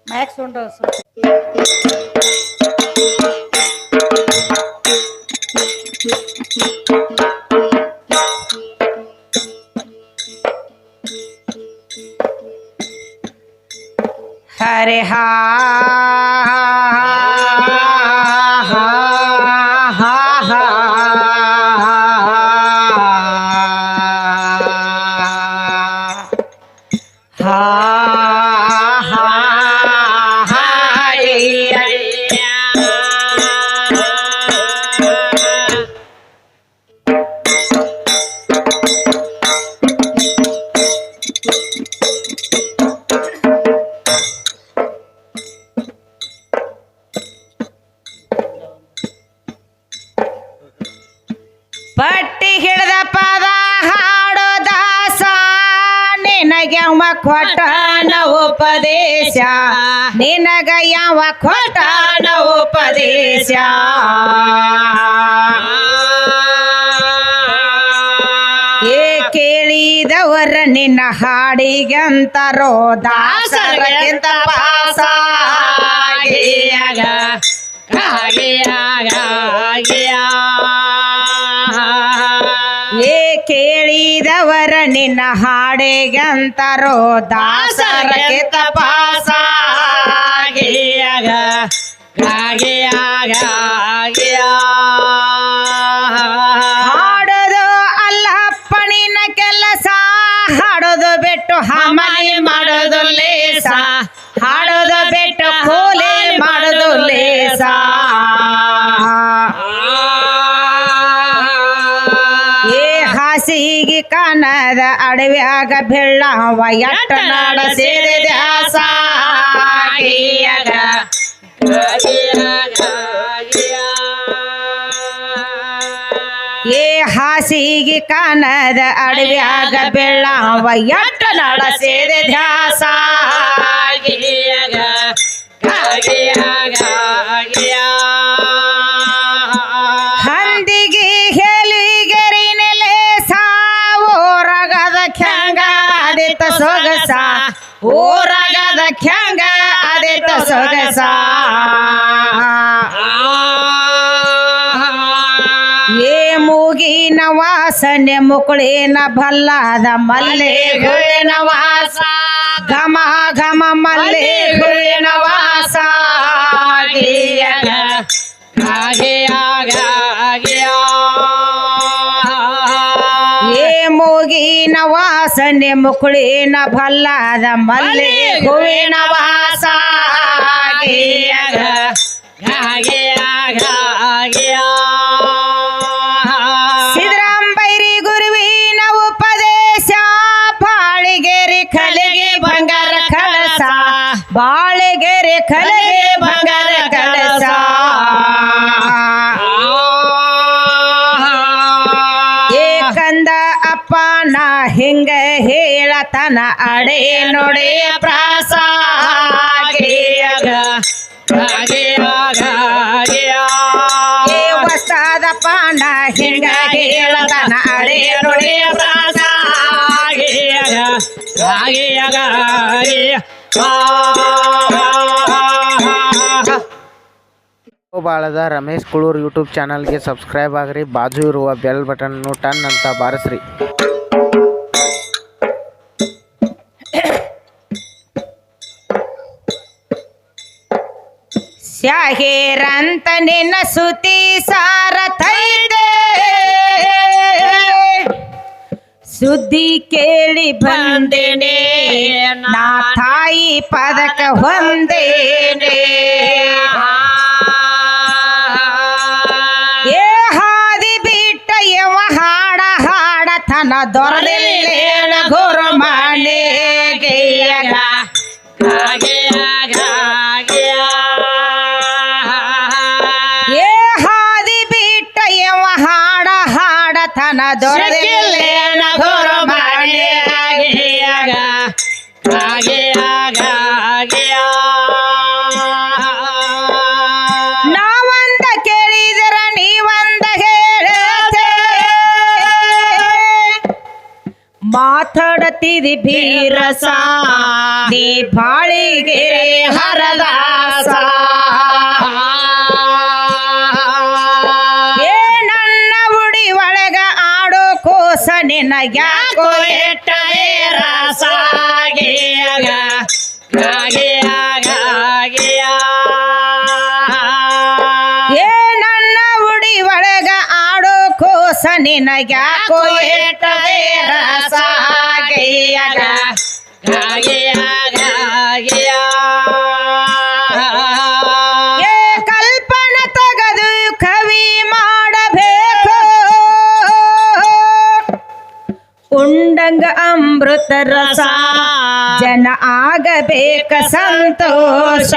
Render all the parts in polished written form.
Max Windows. Hare ha ha ha ha ಪಟ್ಟಿ ಹಿಡಿದ ಪದ ಹಾಡೋ ದಾಸ ನಿನಗೆ ಯಾವ ಕೊಟ್ಟನ ಉಪದೇಶ ನಿನಗ ಯಾವ ಕೊಟ್ಟನ ಉಪದೇಶ ಏ ಕೇಳಿದವರ ನಿನ್ನ ಹಾಡಿಗಂತರೋ ದಾಸರಕ್ಕಿಂತ ಪಾಸ ಏ ಕೇಳಿದವರ ನಿನ್ನ ಹಾಡಿಗಂತರೋ ದಾಸರಕ್ಕೆ ತಪಾಸ ಹಾಡೋದು ಅಲ್ಲಪ್ಪನಿನ ಕೆಲಸ ಹಾಡೋದು ಬಿಟ್ಟು ಹಮಲಿ ಮಾಡೋದು ಲೇಸ ಹಾಡೋದು ಬಿಟ್ಟು ಕೂಲಿ ಮಾಡೋದು ಲೇಸ ಹಾಸಿಗೆ ಕಾಣದ ಅಡವ್ಯಾಗ ಬೆಳ್ಳವ ಎಟ್ಟ ನಡೆಸಿದ ದ್ಯಾಸ ಏ ಹಾಸಿಗೆ ಕಾಣದ ಅಡವ್ಯಾಗ ಬೆಳ್ಳವ ಎಟ್ಟ ನಡೆಸಿದ ದ್ಯಾಸ ಹಂದಿಗೆ ಆದಿತ ಸೊಗಸ ಊರಗದ ಖ್ಯಾಂಗ ಆದಿತ ಸೊಗಸ ಏ ಮೂಗಿನ ವಾಸನೆ ಮುಕುಳಿನ ಭಲ್ಲದ ಮಲ್ಲೆ ಹೂವಿನ ವಾಸ ಘಮ ಘಮ ಮಲ್ಲೆ ಹೂವಿನ ವಾಸ ಮೂಗಿನ ವಾಸನೆ ಮುಕುಳಿನ ಭಲ್ಲದ ಮಲ್ಲೆ ಹೂವಿನ ವಾಸ ಸಿದ್ದರಾಮಬೈರಿ ಗುರುವಿನ ಉಪದೇಶ ಬಾಳಿಗೆರೆ ಕಲೆಗೆ ಬಂಗಾರ ಕಳಸ ಬಾಳಿಗೆರೆ ಕಲೆಗೆ ಬಂಗಾರ ಕಳಸ ಕಂದ ಅಪ್ಪ ನಾ ಹಿಂಗ ಹೇಳತನ ಅಡೆ ನೋಡಿ ಪ್ರಾಸ ಹಿಂಗ ಹೇಳತನ ಅಡೆ ನುಡಿಯ ಪ್ರಾಸ ಬಾಳದ ರಮೇಶ್ ಕುಳೂರ್ ಯೂಟ್ಯೂಬ್ ಚಾನಲ್ಗೆ ಸಬ್ಸ್ಕ್ರೈಬ್ ಆಗ್ರಿ, ಬಾಜು ಇರುವ ಬೆಲ್ ಬಟನ್ ಟನ್ ಅಂತ ಬಾರಿಸ್ರಿ. ಶಾಹೀರಂತ ನಿನ್ನ ಸುತಿ ಸಾರಥೈದೆ ಸುದ್ದಿ ಕೇಳಿ ಬಂದೇನೆ ನಾ ತಾಯಿ ಪದಕ ಹೊಂದೇನೆ ಏ ಹಾದಿ ಬಿಟ್ಟ ಯವ ಹಾಡ ಹಾಡತನ ದೊರಲಿಲ್ಲ ಗುರು ಮನೆಗೆ ಏ ಹಾದಿ ಬಿಟ್ಟ ಯವ ಹಾಡ ಹಾಡತನ ದೊರಲಿಲ್ಲ ಗುರು ನಾವಂದ ಕೇಳಿದರ ನೀವಂದ ಹೇಳತೆ ಮಾತಾಡತಿದಿ ಬೀರಸ ನೀ ಬಾಳಿಗೆ ಹರದಾಸ ಏ ನನ್ನ ಉಡಿ ಒಳಗ ಆಡೋ ಕೋಸ ನಿನಗ್ಯಾಕೋ ಎಟ್ಟ ರಸ ಏ ನನ್ನ ಉಡಿ ಒಳಗ ಆಡೋ ಕೋಸ ನಿನಗ್ಯಾಕೋ ಎಟ್ಟ ರಸ ಏ ಕಲ್ಪನ ತಗದು ಕವಿ ಮಾಡಬೇಕು ಉಂಡಂಗ ಅಮೃತ ರಸ ಜನ ಆಗಬೇಕ ಸಂತೋಷ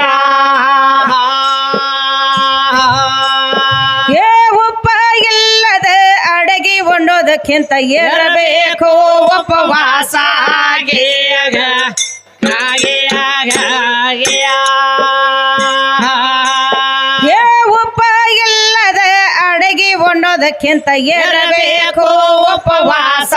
ಏ ಉಪ್ಪ ಇಲ್ಲದ ಅಡಗಿ ಉಣ್ಣೋದಕ್ಕಿಂತ ಇರಬೇಕು ಉಪವಾಸ ಏ ಉಪ್ಪ ಇಲ್ಲದ ಅಡಗಿ ಉಣ್ಣೋದಕ್ಕಿಂತ ಇರಬೇಕು ಉಪವಾಸ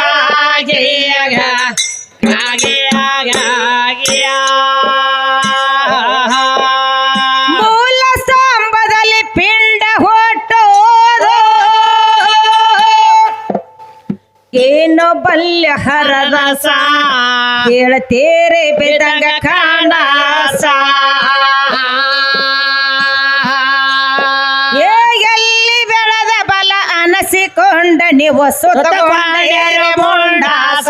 ಮೂಲ ಸ್ತಂಭದಲ್ಲಿ ಪಿಂಡ ಹೊಟ್ಟೋದು ಏನೋ ಬಲ್ಯ ಹರರಸ ಕೇಳತೇರೆ ಬೆದಂಗ ಕಾಣಸ ಏ ಎಲ್ಲಿ ಬೆಳೆದ ಬಲ ಅನಸಿಕೊಂಡ ನೀವು ಸುತ್ತಕೊಂಡ ಮುಂಡಾಸ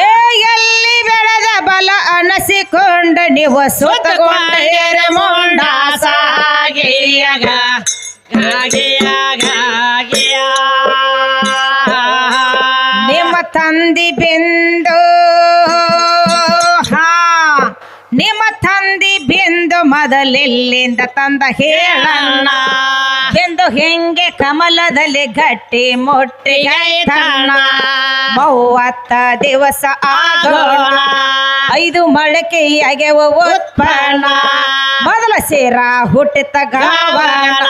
ಏ ಎಲ್ಲಿ ಬೆಳೆದ ಬಲ ಅನಸಿಕೊಂಡ ನೀವು ಸುತ್ತಕೊಂಡ ಮುಂಡಾಸ ನಿಮ್ಮ ತಂದಿ ಬಿಂದು ಹಾ ನಿಮ್ಮ ತಂದಿ ಬಿಂದು ಮೊದಲಿಲ್ಲಿಂದ ತಂದ ಹೇಳಣ್ಣ ಬಿಂದು ಹೆಂಗೆ ಕಮಲದಲ್ಲಿ ಗಟ್ಟಿ ಮುಟ್ಟಿಗೈತಣ್ಣ 30 ದಿವಸ ಆಗೋಣ 5 ಮೊಳಕೆಯಾಗೆವ ಉತ್ಪನ್ನ ಮೊದಲ ಸೇರ ಹುಟ್ಟಿತ ಗಾವಣ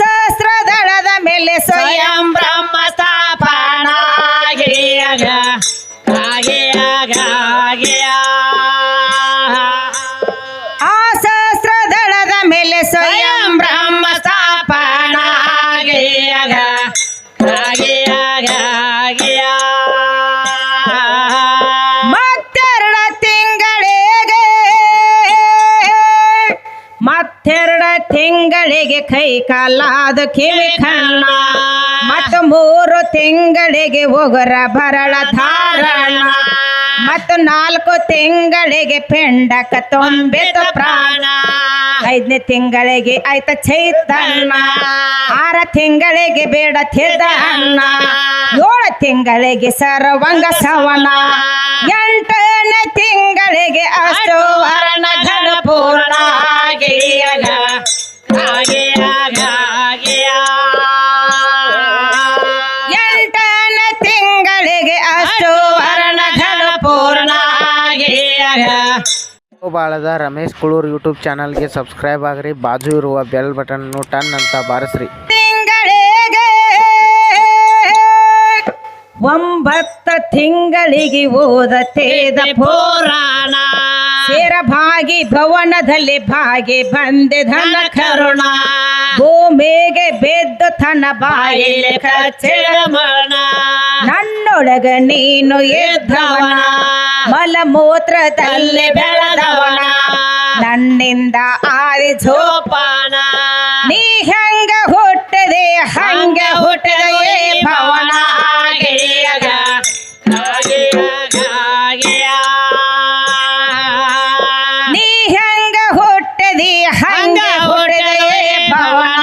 ಸಹಸ್ರದಳದ ಮೇಲೆ ಸ್ವಯಂ ಬ್ರಹ್ಮ ಸ್ಥಾಪನ ಆ ಸಹಸ್ರದಳದ ಮೇಲೆ ಸ್ವಯಂ ಬ್ರಹ್ಮ ಸ್ಥಾಪನ ಮತ್ತೆರಡ ತಿಂಗಳಿಗೆ ಕೈ ಕಾಲಾದ ಕಿವಿ ಕಣ್ಣ ಮತ್ತು 3 ತಿಂಗಳಿಗೆ ಉಗುರ ಭರಳ ಧಾರಣ ಮತ್ತು 4 ತಿಂಗಳಿಗೆ ಪಿಂಡಕ ತುಂಬಿತು ಪ್ರಾಣ 5ನೇ ತಿಂಗಳಿಗೆ ಆಯ್ತ ಚೈತನ್ಯ 6 ತಿಂಗಳಿಗೆ ಬೇಡ ಅನ್ನ 7 ತಿಂಗಳಿಗೆ ಸರ್ವಂಗ ಸವನ 8ನೇ ತಿಂಗಳಿಗೆ ಅಷ್ಟು ವರ್ಣ ಘನ ಪೂರ್ಣ 8ನೇ ತಿಂಗಳಿಗೆ ಅಷ್ಟು ವರ್ಣ ಘನ ಪೂರ್ಣ ಬಾಳದ ರಮೇಶ್ ಕುಳೂರ್ ಯೂಟ್ಯೂಬ್ ಚಾನಲ್ಗೆ ಸಬ್ಸ್ಕ್ರೈಬ್ ಆಗ್ರಿ, ಬಾಜು ಇರುವ ಬೆಲ್ ಬಟನ್ ಟನ್ ಅಂತ ಬಾರಿಸ್ರಿ. ತಿಂಗಳಿಗೆ 9 ತಿಂಗಳಿಗೆ ಓದತೇದ ಪುರಾಣ ಸೇರ ಭಾಗಿ ಭವನದಲ್ಲಿ ಭಾಗಿ ಬಂದೆ ಧನ ಕರುಣ ಭೂಮಿಗೆ ಬೆದ್ದು ತನ್ನ ಬಾಯಿಲೆ ಕಚ್ಚೆಳಮಣ ನನ್ನೊಳಗ ನೀನು ಎದ್ದವನ ಮಲಮೂತ್ರದಲ್ಲಿ ಬೆಳೆದವನ ನನ್ನಿಂದ ಆದಿ ಜೋಪಾನ ನೀ ಹೆಂಗ ಹುಟ್ಟದೆ ಹಂಗ ಹುಟ್ಟದೆ ಭವನ ನೀ ಹೆಂಗ ಹುಟ್ಟದಿ ಹಂಗ ಹುಟ್ಟದೆ ಭವನ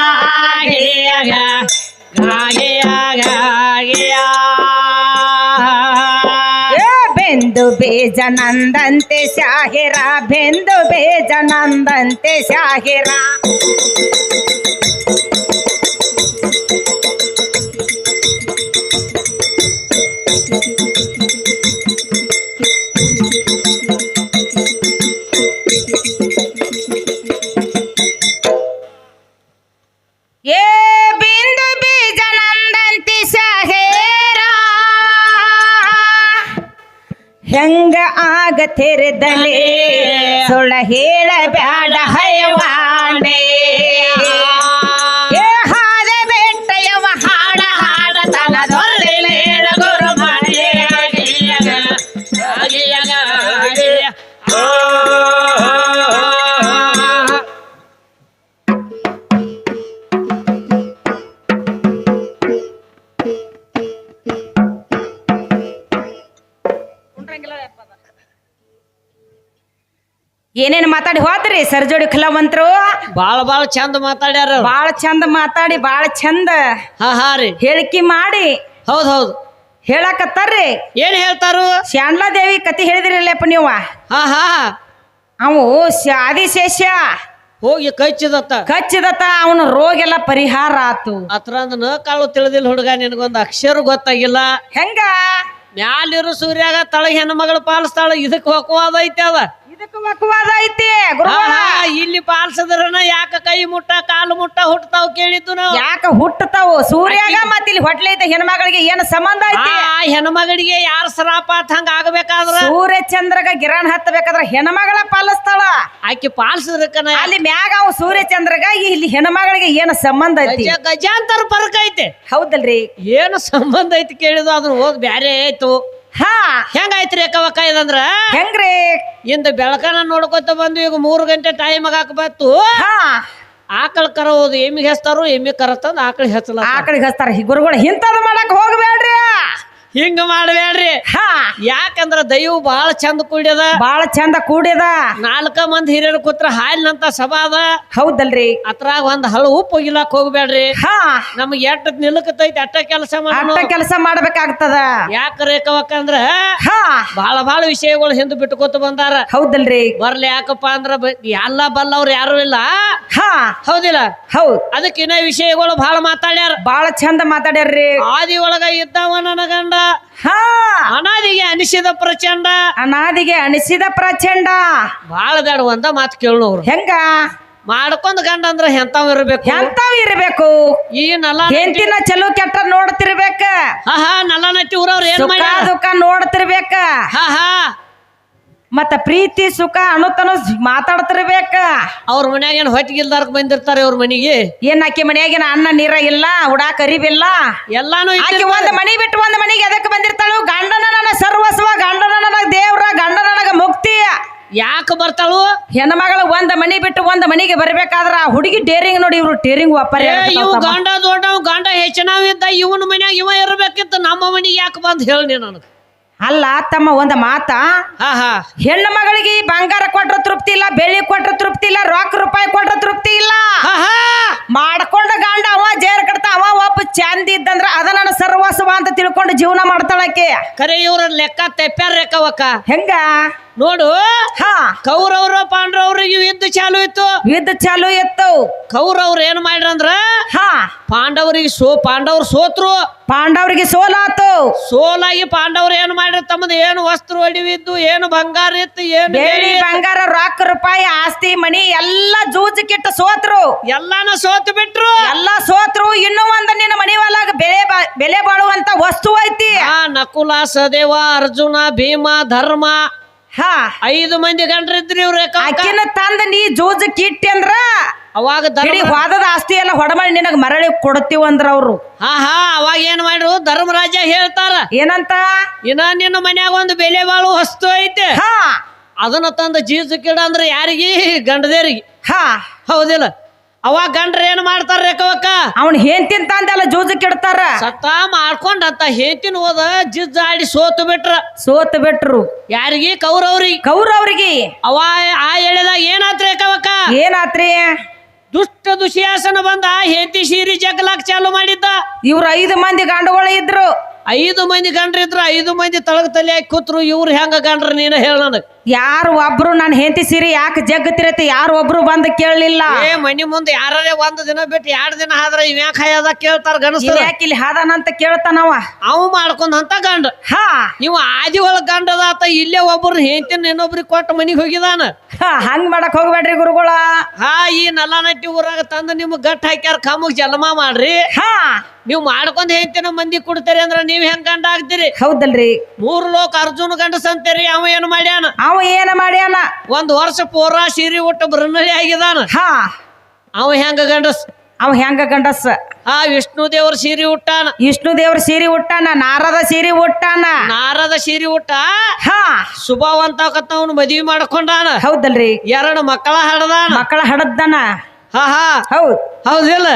ಬೆಂದು ಬೀಜ ನಂದಂತೆ ಶಾಹಿರ ಬೆಂದು ಬೀಜ ನಂದಂತೆ ಶಾಹಿರ ಏ ಬಿಂದು ಬೀಜ ನಂದಂತಿ ಶಾಹಿರ ಹೆಂಗ ಆಗತಿರದಲೆ ಸುಳ್ಳ ಹೇಳ ಬ್ಯಾಡ ಹೈವಾಂಡೆ ಏ ಹಾದ ಬೆಟ್ಟಯವ ಹಾಡ ಹಾಡ ತನದೊಲ್ಲೆ ಹೇಳ ಗುರು ಮನೆ ಏನೇನು ಮಾತಾಡಿ ಹೋದ್ರಿ ಸರ್ಜೋಡಿ ಕಲಾವಂತರು ಬಾಳ ಚಂದ ಮಾತಾಡ್ಯಾರ ಬಾಳ ಚಂದ ಮಾತಾಡಿ ಬಾಳ ಚಂದ ಹಾ ರೀ ಹೇಳಿಕೆ ಮಾಡಿ ಹೌದ್ ಹೇಳಕತ್ತಾರ್ರಿ. ಏನ್ ಹೇಳ್ತಾರು? ಶಾಂಡ್ಲಾದೇವಿ ಕತಿ ಹೇಳಿದ್ರಿಲ್ಲಪ್ಪ ನೀವು. ಹಾ ಅವು ಆದಿಶೇಷ ಹೋಗಿ ಕಚ್ಚಿದತ್ತ ಅವನ ರೋಗ ಎಲ್ಲ ಪರಿಹಾರ ಆತು. ಅತ್ರಂದ ಕಾಳು ತಿಳಿದಿಲ್ಲ ಹುಡುಗ, ನಿನಗೊಂದು ಅಕ್ಷರ ಗೊತ್ತಾಗಿಲ್ಲ. ಹೆಂಗ ಮ್ಯಾಲಿರು ಸೂರ್ಯಾಗ ತಳಗ ಹೆಣ್ಣು ಮಗಳು ಪಾಲಿಸ್ತಾಳ, ಇದಕ್ ಹೊಕವಾದ ಐತಿ ಅದ. ಇದಕ್ಕೆ ವಕವಾದ ಐತಿ ಇಲ್ಲಿ ಪಾಲ್ಸದ್ರನ ಯಾಕ ಕೈ ಮುಟ್ಟ ಕಾಲು ಮುಟ್ಟ ಹುಟ್ಟತಾವ್ ಕೇಳಿದ್ದು ನಾವು. ಯಾಕ ಹುಟ್ಟತಾವು ಸೂರ್ಯಾಗ ಮತ್ತ ಇಲ್ಲಿ ಹೊಟ್ಲೈತೆ ಹೆಣ್ಮಗಳಿಗೆ ಏನ್ ಸಂಬಂಧ ಐತಿ? ಹೆಣ್ಮಗಳಿಗೆ ಯಾರ ಸರಾಪ ಹಂಗ ಆಗಬೇಕಾದ್ರ ಸೂರ್ಯ ಚಂದ್ರಗ ಗಿರಣ್ ಹತ್ತಬೇಕಾದ್ರ ಹೆಣ್ಮಗಳ ಪಾಲಿಸ್ತಾಳ. ಆಕಿ ಪಾಲ್ಸದ್ರಕನ ಅಲ್ಲಿ ಮ್ಯಾಗ ಅವ್ ಸೂರ್ಯ ಚಂದ್ರಗ ಇಲ್ಲಿ ಹೆಣ್ಮಗಳಿಗೆ ಏನ್ ಸಂಬಂಧ ಐತಿ? ಗಜಾಂತರ ಫರ್ಕ್ ಐತೆ. ಹೌದಲ್ರಿ? ಏನು ಸಂಬಂಧ ಐತಿ ಕೇಳಿದ್ರು ಅದನ್ನ ಓದ್ ಬ್ಯಾರೆ ಆಯ್ತು. ಹಾ ಹೆಂಗಾಯ್ತ್ರಿ ಅಕ್ಕವಕ್ಕ ಇದಂದ್ರ? ಹೆಂಗ್ರಿ? ಇಂದ ಬೆಳಕನ ನೋಡ್ಕೊತ ಬಂದು ಈಗ 3 ಗಂಟೆ ಟೈಮ್ ಹಾಕಬತ್ತು. ಆಕಳ ಕರೋದು ಎಮ್ಮಿಗೆ ಹಚ್ತಾರು, ಎಮ್ಮಿ ಕರತಂದ ಆಕಳಿಗೆ ಹಚ್ಚಲ. ಆಕಳಿಗೆ ಹಚ್ತಾರ. ಗುರುಗಳು ಇಂಥದ್ ಮಾಡಕ್ ಹೋಗ್ಬೇಡ್ರಿ, ಹಿಂಗ ಮಾಡಬೇಡ್ರಿ. ಯಾಕಂದ್ರ ದೈವ ಬಾಳ ಚಂದ ಕೂಡ್ಯದ, ಬಾಳ ಚಂದ ಕೂಡ್ಯದ. 4 ಮಂದಿ ಹಿರಿಯರು ಕೂತ್ರ ಹಾಲಿನಂತ ಸಭಾ ಅದ. ಹೌದಲ್ರಿ? ಅದ್ರಾಗ ಒಂದ್ ಹಳು ಉಪ್ಪು ಒಗಿಲಾಕ್ ಹೋಗ್ಬೇಡ್ರಿ. ನಮ್ಗೆ ಎಟ್ಟ ನಿಲಕತೈತಿ ಅಟ್ಟ ಕೆಲಸ ಮಾಡ್ಬೇಕಾಗ್ತದ. ಯಾಕ ರೇಖವಕ್ಕಂದ್ರ ಬಾಳ ವಿಷಯಗಳು ಹಿಂದ್ ಬಿಟ್ಕೋತ ಬಂದಾರ. ಹೌದಲ್ರಿ? ಬರ್ಲಿ ಯಾಕಪ್ಪ ಅಂದ್ರ ಎಲ್ಲ ಬಲ್ಲವ್ರು ಯಾರು ಇಲ್ಲ. ಹೌದಿಲ್ಲ? ಹೌದ್. ಅದಕ್ಕಿನ್ನ ವಿಷಯಗಳು ಬಾಳ ಮಾತಾಡ್ಯಾರ, ಬಾಳ ಚಂದ ಮಾತಾಡ್ಯಾರ್ರಿ. ಆದಿ ಒಳಗ ಇದ್ದವ ನನ್ನ ಗಂಡ, ಅನಾದಿಗೆ ಅನಿಸಿದ ಪ್ರಚಂಡ, ಅನಾದಿಗೆ ಅನಿಸಿದ ಪ್ರಚಂಡ. ಬಾಳ ಬೇಡ ಒಂದ ಮಾತು ಕೇಳೋರು. ಹೆಂಗ ಮಾಡ್ಕೊಂಡ್ ಗಂಡ ಅಂದ್ರ ಎಂತಾವ್ ಇರ್ಬೇಕು? ಎಂತಾವ್ ಇರ್ಬೇಕು? ಈ ನಲ್ಲ ಹೆಂತಿನ ಚಲೋ ಕೆಟ್ಟ ನೋಡ್ತಿರ್ಬೇಕ. ನಲ್ಲ ನಟ್ಟಿ ಊರವ್ರ ಏನ್ ಸುಖ ದುಃಖ ನೋಡ್ತಿರ್ಬೇಕ. ಮತ್ತ ಪ್ರೀತಿ ಸುಖ ಅನ್ನೋತನ ಮಾತಾಡ್ತಿರ್ಬೇಕ. ಅವ್ರ ಮನ್ಯಾಗ ಏನ್ ಹೊಟ್ಟಿಗಿಲ್ದಾರ್ಕ್ ಬಂದಿರ್ತಾರೆ. ಅವ್ರ ಮನಿಗೆ ಏನ್ ಆಕಿ ಮನ್ಯಾಗಿನ ಅನ್ನ ನೀರ ಇಲ್ಲ, ಉಡಾಕ್ ಅರಿವಿಲ್ಲ, ಎಲ್ಲಾನು. ಆಕಿ ಒಂದ್ ಮನಿ ಬಿಟ್ಟು ಒಂದ್ ಮನಿಗೆ ಎದಕ್ ಬಂದಿರ್ತಾಳು? ಗಂಡನ ನನ್ನ ಸರ್ವಸ್ವ, ಗಂಡನ ನನಗ ದೇವ್ರ, ಗಂಡ ನನಗ ಮುಕ್ತಿ. ಯಾಕ ಬರ್ತಾಳು? ಹೆಣ್ಮಗಳು ಒಂದ್ ಮನಿ ಬಿಟ್ಟು ಒಂದ್ ಮನಿಗೆ ಬರ್ಬೇಕಾದ್ರ ಆ ಹುಡುಗಿ ಡೇರಿಂಗ್ ನೋಡಿ, ಇವ್ರು ಡೇರಿಂಗ್ ವಾಪರ್. ಇವ್ ಗಂಡ ದೊಡ್ಡವ್, ಗಂಡ ಹೆಚ್ಚನವ್ ಇದ್ದ, ಇವನ ಮನ್ಯಾಗ ಇವ ಇರ್ಬೇಕಿತ್ತು. ನಮ್ಮ ಮನಿಗೆ ಯಾಕೆ ಬಂದ್ ಹೇಳಿ ನನಗ? ಅಲ್ಲ ತಮ್ಮ ಒಂದ ಮಾತ, ಹೆಣ್ಣು ಮಗಳಿಗೆ ಬಂಗಾರ ಕೊಟ್ರ ತೃಪ್ತಿ ಇಲ್ಲ, ಬೆಳ್ಳಿ ಕೊಟ್ರ ತೃಪ್ತಿ ಇಲ್ಲ, ರೊಕ್ಕ ರೂಪಾಯಿ ಕೊಟ್ರ ತೃಪ್ತಿ ಇಲ್ಲ. ಮಾಡ್ಕೊಂಡ ಗಂಡ ಅವ ಜೇರ್ ಕಡ್ತ ಅವ ಒಬ್ಬ ಚಂದ ಇದ್ದಂದ್ರ ಅದ ನನ್ನ ಸರ್ವಸ್ವ ಅಂತ ತಿಳ್ಕೊಂಡು ಜೀವನ ಮಾಡ್ತಾಳಕ್ಕೆ. ಖರೆ ಇವ್ರ ಲೆಕ್ಕ ತೆಪ್ಪ್ಯಾರ ರೇಖವಕ್ಕ. ಹೆಂಗ ನೋಡು, ಕೌರವ್ರ ಪಾಂಡವ್ರ ಯುದ್ಧ ಚಾಲು ಇತ್ತು. ಯುದ್ಧ ಚಾಲು ಇತ್ತು. ಕೌರವ್ರ ಏನ್ ಮಾಡ್ರಂದ್ರ ಪಾಂಡವರಿಗೆ ಪಾಂಡವ್ರು ಸೋತ್ರು. ಪಾಂಡವರಿಗೆ ಸೋಲಾತು. ಸೋಲಾಗಿ ಪಾಂಡವ್ರು ಏನ್ ಮಾಡ್ರ, ತಮ್ಮದು ಏನು ವಸ್ತ್ರ ಒಡಿವಿದ್ದು, ಏನು ಬಂಗಾರ ಇತ್ತು, ಏನು ಬೆಳ್ಳಿ ಬಂಗಾರ ರೊಕ್ಕ ರೂಪಾಯಿ ಆಸ್ತಿ ಮನಿ ಎಲ್ಲಾ ಜೂಜಕ್ಕಿಟ್ಟು ಸೋತ್ರು. ಎಲ್ಲಾನ ಸೋತು ಬಿಟ್ರು. ಎಲ್ಲಾ ಸೋತ್ರು. ಇನ್ನೂ ಒಂದ ನಿನ್ನ ಮನಿ ಒಳಗ ಬೆಲೆ ಬಾಳುವಂತ ವಸ್ತು ಐತಿ. ನಕುಲ ಸದೇವ ಅರ್ಜುನ ಭೀಮ ಧರ್ಮ ಹಾ 5 ಮಂದಿ ಗಂಡ್ರಿದ್ರಿ ಇವ್ರ. ಅಕ್ಕಿನ ತಂದ ನೀ ಜೂಜಕ್ಕಿಟ್ಟಿ ಅಂದ್ರ ಅವಾಗ ಇಡೀ ವಾದದ ಆಸ್ತಿ ಎಲ್ಲ ಹೊಡಮಳಿ ನಿನಗ ಮರಳಿ ಕೊಡ್ತೀವ ಅಂದ್ರ ಅವ್ರು. ಅವಾಗ ಏನ್ ಮಾಡ್ರು ಧರ್ಮರಾಜ ಹೇಳ್ತಾರ ಏನಂತ, ಇನ್ನ ನಿನ್ನ ಮನ್ಯಾಗ ಒಂದು ಬೆಲೆ ಬಾಳು ವಸ್ತು ಐತೆ, ಹಾ ಅದನ್ನ ತಂದ ಜೀಜಕ್ಕಿಡ ಅಂದ್ರೆ ಯಾರಿಗಿ ಗಂಡದೇರಿಗೆ. ಹಾ ಹೌದಿಲ್ಲ? ಅವಾಗ ಗಂಡ್ರ ಏನ್ ಮಾಡ್ತಾರ ರೇಖವಕ್ಕ, ಅವನ್ ಹೆಂತಿನ ತಂದೆಲ್ಲ ಜೂಜಕ್ಕಿಡ್ತಾರ. ಸತ್ತ ಮಾಡ್ಕೊಂಡಂತ ಹೇತಿನ ಹೋದ ಜಿಜ್ಜ ಆಡಿ ಸೋತು ಬಿಟ್ರು. ಯಾರಿಗಿ? ಕೌರವ್ರಿಗೆ. ಅವ ಆ ಎಳೆದಾಗ ಏನಾತ್ ರೇಖವಕ್ಕ? ಏನಾತ್ರಿ? ದುಷ್ಟ ದುಶ್ಯಾಸನ ಬಂದ ಹೇತಿ ಸೀರಿ ಜಗ್ಲಾಕ್ ಚಾಲು ಮಾಡಿದ್ದ. ಇವ್ರ 5 ಮಂದಿ ಗಂಡುಗಳು ಇದ್ರು. 5 ಮಂದಿ ಗಂಡ್ರಿದ್ರು. 5 ಮಂದಿ ತಳಗ ತಲೆ ಹಾಕಿ ಕೂತ್ರು. ಇವ್ರು ಹೆಂಗ ಗಂಡ್ರ ನೀನ ಹೇಳ ನನಗ್. ಯಾರು ಒಬ್ರು ನನ್ ಹೆಂಡತಿ ಸೀರಿ ಯಾಕೆ ಜಗ್ಗತಿರತ್ತೆ ಯಾರು ಒಬ್ರು ಬಂದು ಕೇಳಲಿಲ್ಲ. ಮನಿ ಮುಂದೆ ಯಾರೇ 1 ದಿನ ಬಿಟ್ಟು 2 ದಿನ ಆದ್ರ ಇವ್ಯಾಕ ಹಾಯದ ಕೇಳ್ತಾರ ಗಣಸ. ಯಾಕೆ ಇಲ್ಲಿ ಹಾದಾನಂತ ಕೇಳ್ತಾನವ. ಅವ ಮಾಡ್ಕೊಂಡಂತ ಗಂಡ. ಇವ ಆದಿ ಒಳಗ್ ಗಂಡದಾತ. ಇಲ್ಲೇ ಒಬ್ಬರು ಹೆಂಡತಿನ ಇನ್ನೊಬ್ರಿಗೆ ಕೊಟ್ಟು ಮನಿಗ್ ಹೋಗಿದಾನ. ಹಂಗ್ ಮಾಡಕ್ ಹೋಗ್ಬೇಡ್ರಿ ಗುರುಗಳ. ಈ ನಲ್ಲನಟ್ಟಿ ಊರಾಗ ತಂದ ನಿಮ್ಗ್ ಗಟ್ಟ ಹಾಕ್ಯಾರ ಕಮ್ಮಗ್ ಜನ್ಮ ಮಾಡ್ರಿ. ನೀವ್ ಮಾಡ್ಕೊಂಡ್ ಹೆಂಡತಿನ ಮಂದಿ ಕೊಡ್ತೀರಿ ಅಂದ್ರ ನೀವ್ ಹೆಂಗ್ ಗಂಡ ಆಗ್ತೀರಿ? ಹೌದಲ್ರಿ. 3 ಲೋಕ ಅರ್ಜುನ ಗಂಡಸ ಅಂತೀರಿ. ಅವ ಏನ್ ಮಾಡ್ಯಾನ? 1 ವರ್ಷ ಪೂರಾ ಸೀರಿ ಉಟ್ಟ ಬ್ರಹ್ಮಳಿ ಆಗಿದಾನ. ಅವ ಹೆಂಗ ಗಂಡಸ್? ವಿಷ್ಣು ದೇವ್ರ ಸೀರೆ ಉಟ್ಟಾನ. ನಾರದ ಸೀರೆ ಉಟ್ಟ. ಶುಭವಂತ ಅವನು ಮದ್ವಿ ಮಾಡ್ಕೊಂಡಾನ. ಹೌದಲ್ರಿ. 2 ಮಕ್ಕಳ ಹಡದಾನ. ಹೌದಿಲ್ಲ?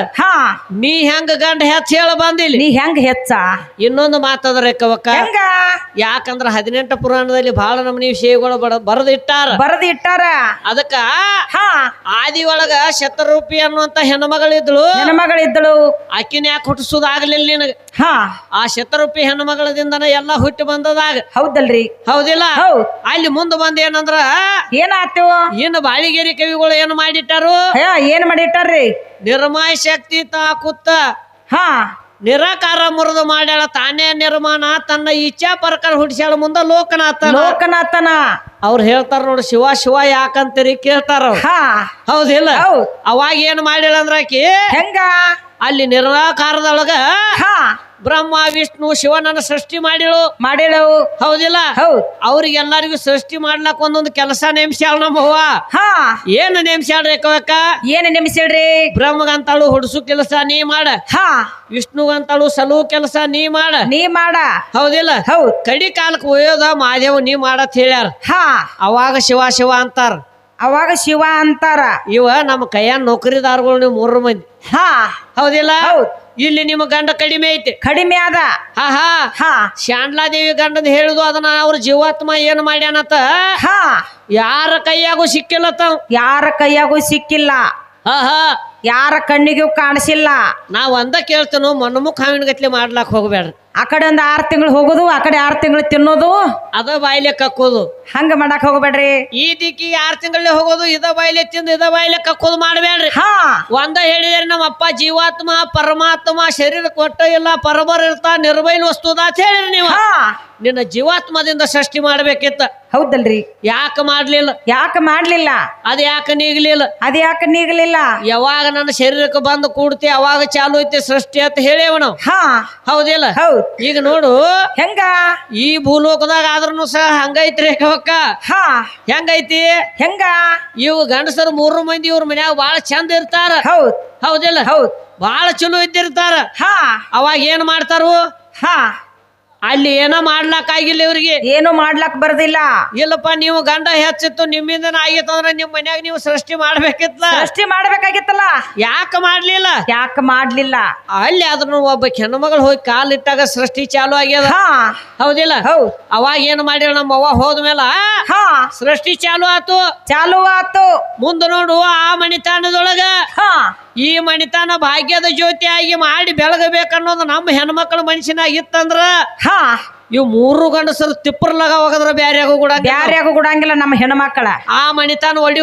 ನೀ ಹೆಂಗ ಗಂಡ ಹೆಚ್ಚ ಹೇಳ ಬಂದಿಲ್ಲ. ನೀ ಹೆಂಗ ಹೆಚ್ಚ? ಇನ್ನೊಂದು ಮಾತದ ರೇಖವಕ್ಕ. ಯಾಕಂದ್ರ 18 ಪುರಾಣದಲ್ಲಿ ಬಹಳ ನಮ್ನಿ ವಿಷಯಗಳು ಬರೆದಿಟ್ಟಾರ. ಅದಕ್ಕ ಆದಿ ಒಳಗ ಶತರೂಪಿ ಅನ್ನುವಂತ ಹೆಣ್ಮಗಳಿದ್ಳು. ಆಕಿನ ಯಾಕೆ ಹುಟ್ಟಿಸೋದಾಗ್ಲಿಲ್ಲ ನಿನಗ? ಆ ಶತರೂಪಿ ಹೆಣ್ಮಗಳದಿಂದನ ಎಲ್ಲಾ ಹುಟ್ಟಿ ಬಂದದಾಗ. ಹೌದಲ್ರಿ? ಹೌದಿಲ್ಲ? ಅಲ್ಲಿ ಮುಂದೆ ಬಂದ ಏನಂದ್ರ ಏನಾಯ್ತು? ಇನ್ನು ಬಾಳಿಗೇರಿ ಕವಿಗಳು ಏನ್ ಮಾಡಿಟ್ಟಾರು? ಏನ್ ಮಾಡಿಟ್ಟಾರ್ರಿ? ನಿರ್ಮಾಯ ಶಕ್ತಿ ತಾಕುತ್ತ ನಿರಾಕಾರ ಮುರಿದು ಮಾಡ್ಯಾಳ. ತಾನೇ ನಿರ್ಮಾಣ ತನ್ನ ಇಚ್ಛಾ ಪ್ರಕಾರ ಹುಟ್ಟಿಸ್ಯಾಳ. ಮುಂದ ಲೋಕನಾಥನ ಅವ್ರು ಹೇಳ್ತಾರ ನೋಡಿ. ಶಿವ ಯಾಕಂತೀರಿ ಕೇಳ್ತಾರ. ಹೌದಿಲ್ಲ? ಅವಾಗ ಏನ್ ಮಾಡ್ಯಾಳ ಅಂದ್ರ ಆಕಿ ಹೆಂಗ ಅಲ್ಲಿ ನಿರಾಕಾರದೊಳಗ ಬ್ರಹ್ಮ ವಿಷ್ಣು ಶಿವನನ್ನ ಸೃಷ್ಟಿ ಮಾಡಿಳು. ಹೌದಿಲ್ಲ? ಅವ್ರಿಗೆಲ್ಲರಿಗೂ ಸೃಷ್ಟಿ ಮಾಡ್ಲಕ್ ಒಂದೊಂದು ಕೆಲಸ ನೇಮಿಸ್ಯಾಳ ನಮ್ಮವ್ವ. ಏನು ನೇಮಿಸ್ಯಾಳ ರೇಖವಕ್ಕ? ಏನು ನೇಮಿಸ್ಯಾಳ್ರಿ? ಬ್ರಹ್ಮಗಂತಾಳು ಹುಡ್ಸು ಕೆಲಸ ನೀ ಮಾಡ. ವಿಷ್ಣುಗಂತಾಳು ಸಲು ಕೆಲಸ ನೀ ಮಾಡ. ಹೌದಿಲ್ಲ? ಕಡಿ ಕಾಲಕ್ಕೆ ಒಯ್ಯೋದ ಮಾದೇವ್ ನೀ ಮಾಡತ್ ಹೇಳ್ಯಾರ. ಅವಾಗ ಶಿವ ಅಂತಾರ. ಇವ ನಮ್ಮ ಕೈಯಾನ ನೌಕರಿದಾರಗಳು ನೀವು 3 ಮಂದಿ. ಹೌದಿಲ್ಲ? ಇಲ್ಲಿ ನಿಮ್ಮ ಗಂಡ ಕಡಿಮೆ ಆದ. ಶಾಂಡ್ಲಾದೇವಿ ಗಂಡದ ಹೇಳುದು ಅದನ್ನ ಅವ್ರ ಜೀವಾತ್ಮ ಏನ್ ಮಾಡ್ಯಾನತ್ತ ಯಾರ ಕೈಯಾಗೂ ಸಿಕ್ಕಿಲ್ಲ. ಯಾರ ಕಣ್ಣಿಗೂ ಕಾಣಿಸಿಲ್ಲ. ನಾವ್ ಒಂದ ಕೇಳ್ತೇನು ಮಣ್ಣಮುಖ ಹಾವಿನ ಗತ್ಲೆ ಮಾಡ್ಲಾಕ್ ಹೋಗ್ಬೇಡ್ರಿ. ಆ ಕಡೆ 6 ತಿಂಗಳು ಹೋಗುದು, ಆ ಕಡೆ 6 ತಿಂಗಳು ತಿನ್ನೋದು, ಅದ ಬಾಯಿಲೆ ಕಕ್ಕೋದು. ಹಂಗ ಮಾಡಕ್ ಹೋಗ್ಬೇಡ್ರಿ. ಈ ದಿಕ್ಕಿ 6 ತಿಂಗಳೇ ಹೋಗೋದು, ಇದ ಬಾಯಿಲೆ ತಿಂದು ಇದ ಬಾಯಿಲೆ ಕಕ್ಕೋದು ಮಾಡ್ಬೇಡ್ರಿ. ಒಂದ ಹೇಳಿದ್ರಿ ನಮ್ಮಪ್ಪ ಜೀವಾತ್ಮ ಪರಮಾತ್ಮ ಶರೀರ ಕೊಟ್ಟ ಇಲ್ಲ ಪರಬರ್ ಇರ್ತಾ ನಿರ್ಬೈಲ್ ವಸ್ತುದ ಅಂತ ಹೇಳಿರಿ ನೀವು. ನಿನ್ನ ಜೀವಾತ್ಮದಿಂದ ಸೃಷ್ಟಿ ಮಾಡ್ಬೇಕಿತ್ತ. ಹೌದಲ್ರಿ? ಯಾಕೆ ಮಾಡ್ಲಿಲ್ಲ? ಅದ ಯಾಕೆ ನೀಗಲಿಲ್ಲ? ಯಾವಾಗ ನನ್ನ ಶರೀರಕ್ಕೆ ಬಂದು ಕೂಡ್ತಿ ಅವಾಗ ಚಾಲು ಐತಿ ಸೃಷ್ಟಿ ಅಂತ ಹೇಳೇವ ನಾವು. ಹೌದಿಲ್ಲ? ಈಗ ನೋಡು ಹೆಂಗ ಈ ಭೂಲೋಕದಾಗ ಆದ್ರೂ ಸಹ ಹಂಗೈತಿ ರೇಖವಕ್ಕ. ಹೆಂಗೈತಿ? ಇವು ಗಂಡಸರು 3 ಮಂದಿ ಇವ್ರ ಮನ್ಯಾಗ ಬಾಳ ಚಂದ ಇರ್ತಾರ. ಹೌದಿಲ್ಲ? ಬಾಳ ಚಲೋ ಇದ್ದಿರ್ತಾರ. ಅವಾಗ ಏನ್ ಮಾಡ್ತಾರು? ಅಲ್ಲಿ ಏನೋ ಮಾಡ್ಲಾಕ್ ಆಗಿಲ್ಲ ಇವ್ರಿಗೆ. ಏನು ಮಾಡ್ಲಾಕ್ ಬರ್ದಿಲ್ಲ. ಇಲ್ಲಪ್ಪ ನೀವು ಗಂಡ ಹೆಚ್ಚಿತ್ತು ನಿಮ್ಮಿಂದ ಆಗಿತ್ತು ಅಂದ್ರೆ ನಿಮ್ ಮನ್ಯಾಗ ನೀವು ಸೃಷ್ಟಿ ಮಾಡ್ಬೇಕಾಗಿತ್ತಲ್ಲ. ಯಾಕೆ ಮಾಡ್ಲಿಲ್ಲ? ಅಲ್ಲಿ ಆದ್ರೂ ಒಬ್ಬ ಹೆಣ್ಮಗಳು ಹೋಗಿ ಕಾಲಿಟ್ಟಾಗ ಸೃಷ್ಟಿ ಚಾಲು ಆಗ್ಯದ. ಹೌದಿಲ್ಲ? ಅವಾಗ ಏನ್ ಮಾಡಿರ ನಮ್ಮ ಅವ್ವ ಹೋದ್ಮೇಲ ಸೃಷ್ಟಿ ಚಾಲು ಆತು. ಮುಂದೆ ನೋಡು ಆ ಮಣಿತಾಣದೊಳಗ ಈ ಮಣಿತಾನ ಭಾಗ್ಯದ ಜ್ಯೋತಿಯಾಗಿ ಮಾಡಿ ಬೆಳಗಬೇಕನ್ನೋದು ನಮ್ಮ ಹೆಣ್ಮಕ್ಳ ಮನುಷ್ಯನಾಗ ಇತ್ತಂದ್ರ ಇವ್ 3 ಗಂಡಸರು ತಿಪ್ಪರ್ಲಾಗ ಹೋಗದ್ರ ಬ್ಯಾರ್ಯಾಗೂ ಗುಡಂಗಿಲ್ಲ. ನಮ್ಮ ಹೆಣ್ಮಕ್ಳ ಆ ಮಣಿತಾನ ಒಡಿ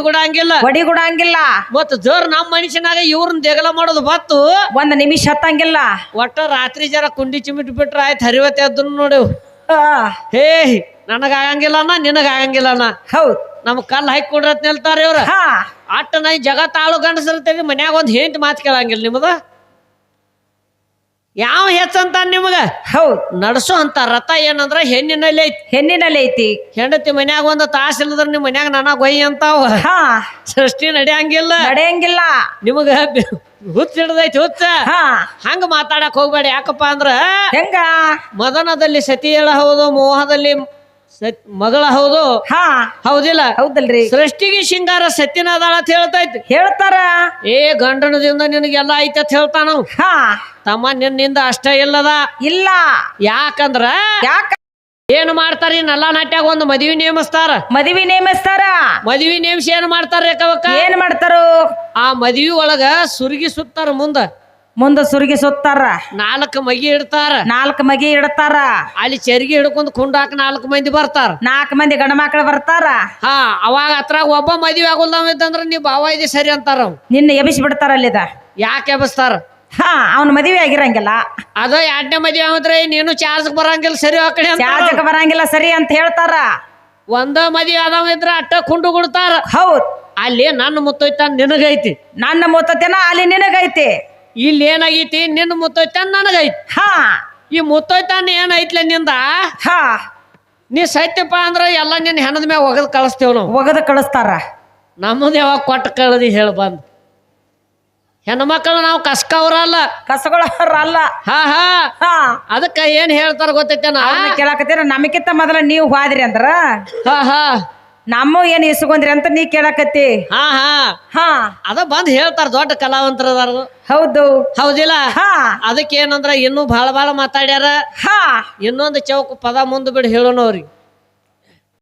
ಗುಡಂಗಿಲ್ಲ. ಮತ್ ಜೋರ್ ನಮ್ಮ ಮನುಷ್ಯನಾಗ ಇವ್ರನ್ನ ದೇಗಲ ಮಾಡೋದು ಬತ್ತು 1 ನಿಮಿಷ ಹತ್ತಂಗಿಲ್ಲ. ಒಟ್ಟ ರಾತ್ರಿ ಜರ ಕುಂಡಿ ಚಿಮಿಟ್ ಬಿಟ್ರ ಆಯ್ತು ಹರಿವತ್ತೆ ಅದ್ ನೋಡು. ಹೇ ನನಗಾಗಂಗಿಲ್ಲ ನಿನಗಾಗಂಗಿಲ್ಲ. ಹೌದ್ ನಮ್ ಕಲ್ ಹಾಕಿ ಕೊಡ್ರಿ ಅಂತ ಹೇಳ್ತಾರ ಇವ್ರ ಹಾ ಅಟ್ಟ ನಾ ಜಗತ್ ಆಳು ಗಂಡಸಿರ್ತೇವಿ ಮನ್ಯಾಗ ಒಂದ್ ಹೆಂಟ್ ಮಾತು ಕೇಳಂಗಿಲ್ಲ ನಿಮ್ದ ಯಾವ ಹೆಚ್ಚಂತ ನಿಮಗ ಹೌದ್ ನಡ್ಸೋ ಅಂತ ರಥ ಏನಂದ್ರ ಹೆಣ್ಣಿನಲ್ಲಿ ಐತಿ ಹೆಣ್ಣಿನಲ್ಲಿ ಐತಿ ಹೆಂಡತಿ ಮನ್ಯಾಗ ಒಂದು ತಾಸ ಇಲ್ಲದ್ರ ನಿಮ್ ಮನ್ಯಾಗ ನಾನಾ ಗೊಯ್ ಅಂತಾವ ಹಾ ಸೃಷ್ಟಿ ನಡೆಯಂಗಿಲ್ಲ ನಡೆಯಂಗಿಲ್ಲ ನಿಮಗ ಹುಚ್ಚ ಹಿಡ್ದೈತಿ ಹುಚ್ಚ ಹಾ ಹಂಗ ಮಾತಾಡಕ್ ಹೋಗ್ಬೇಡಿ ಯಾಕಪ್ಪ ಅಂದ್ರ ಹೆಂಗ ಮದನದಲ್ಲಿ ಸತಿಯಳ ಹೌದು ಮೋಹದಲ್ಲಿ ಮಗಳ ಹೌದು ಹಾ ಹೌದಿಲ್ಲ ಹೌದಲ್ರಿ ಸೃಷ್ಟಿಗೆ ಶೃಂಗಾರ ಸತ್ಯನಾದಾಳ ಅಂತ ಹೇಳ್ತೈತಿ ಹೇಳ್ತಾರ ಏ ಗಂಡನದಿಂದ ನಿನಗೆಲ್ಲ ಐತಿ ಅಂತ ಹೇಳ್ತಾನ ಹಾ ತಮ್ಮ ನಿನ್ನಿಂದ ಅಷ್ಟ ಇಲ್ಲದ ಇಲ್ಲ ಯಾಕಂದ್ರ ಯಾಕ ಏನ್ ಮಾಡ್ತಾರ ಈ ನಲ್ಲಾ ನಾಟ್ಯಾಗ ಒಂದು ಮದ್ವಿ ನೇಮಿಸ್ತಾರ ಮದ್ವಿ ನೇಮಿಸ್ತಾರ ಮದ್ವಿ ನೇಮಿಸಿ ಏನ್ ಮಾಡ್ತಾರ ಕವಕ್ಕ ಏನ್ ಮಾಡ್ತಾರು ಆ ಮದ್ವಿ ಒಳಗ ಸುರ್ಗಿ ಸುತ್ತಾರ ಮುಂದ ಸುರ್ಗಿ ಸುತ್ತಾರ 4 ಮಗಿ ಇಡ್ತಾರ 4 ಮಗಿ ಇಡ್ತಾರ ಅಲ್ಲಿ ಚರ್ಗಿ ಹಿಡ್ಕೊಂಡ್ ಕುಂಡಾಕ 4 ಮಂದಿ ಬರ್ತಾರ 4 ಮಂದಿ ಗಂಡ ಮಕ್ಳು ಬರ್ತಾರ ಹಾ ಅವಾಗ ಅತ್ರಾಗ ಒಬ್ಬ ಮದ್ವಿ ಆಗುಲ್ದಾವ ಇದ್ದಂದ್ರ ನೀವ್ ಬಾವ ಇದೆ ಸರಿ ಅಂತಾರ ನಿನ್ನ ಎಬಿಸಿ ಬಿಡ್ತಾರ ಅಲ್ಲಿದ ಯಾಕೆ ಎಬಸ್ತಾರ ಹಾ ಅವ್ನ ಮದ್ವಿ ಆಗಿರಂಗಿಲ್ಲ ಅದ 2ನೇ ಮದ್ವಿ ಆದ್ರೆ ನೀನು ಚಾರ್ಜ್ ಬರಂಗಿಲ್ಲ ಸರಿ ಆ ಕಡೆ ಚಾರ್ಜಕ್ ಬರಂಗಿಲ್ಲ ಸರಿ ಅಂತ ಹೇಳ್ತಾರ ಒಂದ ಮದ್ವಿ ಆದವ ಇದ್ರ ಅಟ್ಟ ಕುಂಡು ಗುಡ್ತಾರ ಹೌದ್ ಅಲ್ಲಿ ನನ್ನ ಮುತ್ತೈತ ನಿನಗೈತಿ ನನ್ನ ಮುತ್ತತೆನ ಅಲ್ಲಿ ನಿನಗೈತಿ ಇಲ್ಲಿ ಏನಾಗೈತಿ ನಿನ್ನ ಮುತ್ತೈತ ನನಗೈತಿ ಹಾ ಈ ಮುತ್ತೈತಾನ ಏನೈತ್ಲ ನಿಂದ ಹಾ ನೀ ಸತ್ಯಪ್ಪ ಅಂದ್ರ ಎಲ್ಲ ನಿನ್ನ ಹೆಣದ ಮ್ಯಾಗ ಒಗದ್ ಕಳಿಸ್ತೇವ್ ನಾವು ಒಗದ ಕಳಿಸ್ತಾರ ನಮ್ಮದು ಯಾವಾಗ ಕೊಟ್ಟ ಕಳದಿ ಹೇಳ ಬಂದ್ ಹೆಣ್ಮಕ್ಳು ನಾವು ಕಸ್ಕವ್ರಲ್ಲ ಕಸಗಳಲ್ಲ ಹಾ ಹಾ ಹಾ ಅದಕ್ಕ ಏನ್ ಹೇಳ್ತಾರ ಗೊತ್ತೈತೇನ ಕೇಳಕತ್ತೀರ ನಮಕಿಂತ ಮೊದಲ ನೀವು ಹೋದ್ರಿ ಅಂದ್ರ ಹಾ ಹಾ ನಮ್ಮ ಏನ್ ಇಸ್ಕೊಂಡ್ರಿ ಅಂತ ನೀ ಕೇಳಕತ್ತಿ ಹಾ ಹಾ ಹಾ ಅದ ಬಂದ್ ಹೇಳ್ತಾರ ದೊಡ್ಡ ಕಲಾವಂತರದಾರ ಹೌದು ಹೌದಿಲ್ಲ ಹಾ ಅದಕ್ಕೆ ಏನಂದ್ರ ಇನ್ನೂ ಬಾಳ ಮಾತಾಡ್ಯಾರ ಹಾ ಇನ್ನೊಂದು ಚೌಕ ಪದ ಮುಂದ್ ಬಿಡಿ ಹೇಳೋಣ ಅವ್ರಿಗೆ